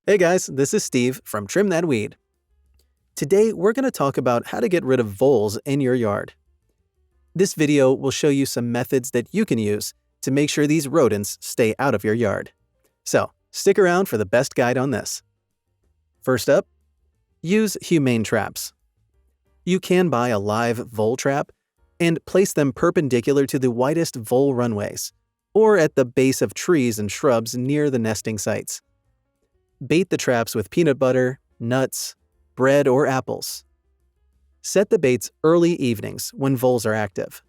Hey guys, this is Steve from Trim That Weed. Today we're going to talk about how to get rid of voles in your yard. This video will show you some methods that you can use to make sure these rodents stay out of your yard. So, stick around for the best guide on this. First up, use humane traps. You can buy a live vole trap and place them perpendicular to the widest vole runways, or at the base of trees and shrubs near the nesting sites. Bait the traps with peanut butter, nuts, bread, or apples. Set the baits early evenings when voles are active.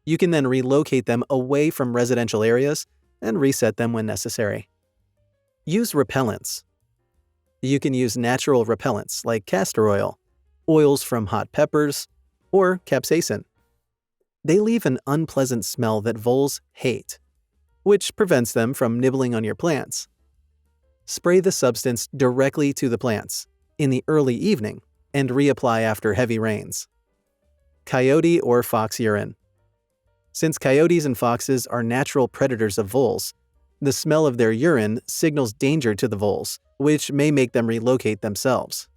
You can then relocate them away from residential areas and reset them when necessary. Use repellents. You can use natural repellents like castor oil, oils from hot peppers, or capsaicin. They leave an unpleasant smell that voles hate, which prevents them from nibbling on your plants. Spray the substance directly to the plants in the early evening and reapply after heavy rains. Coyote or fox urine. Since coyotes and foxes are natural predators of voles, the smell of their urine signals danger to the voles, which may make them relocate themselves.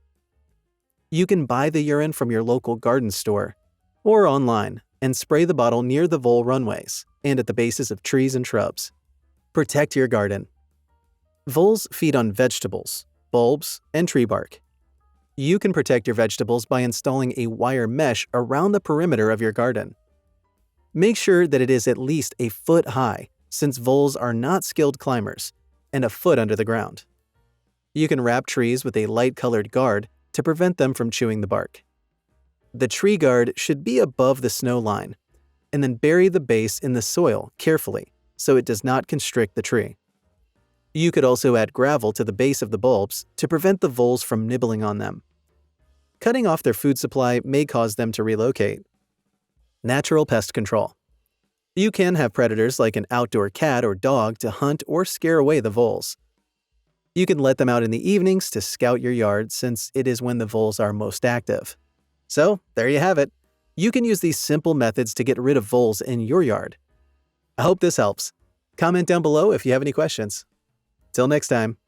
You can buy the urine from your local garden store or online and spray the bottle near the vole runways and at the bases of trees and shrubs. Protect your garden. Voles feed on vegetables, bulbs, and tree bark. You can protect your vegetables by installing a wire mesh around the perimeter of your garden. Make sure that it is at least a foot high, since voles are not skilled climbers, and a foot under the ground. You can wrap trees with a light-colored guard to prevent them from chewing the bark. The tree guard should be above the snow line, and then bury the base in the soil carefully so it does not constrict the tree. You could also add gravel to the base of the bulbs to prevent the voles from nibbling on them. Cutting off their food supply may cause them to relocate. Natural pest control. You can have predators like an outdoor cat or dog to hunt or scare away the voles. You can let them out in the evenings to scout your yard since it is when the voles are most active. So, there you have it. You can use these simple methods to get rid of voles in your yard. I hope this helps. Comment down below if you have any questions. Till next time.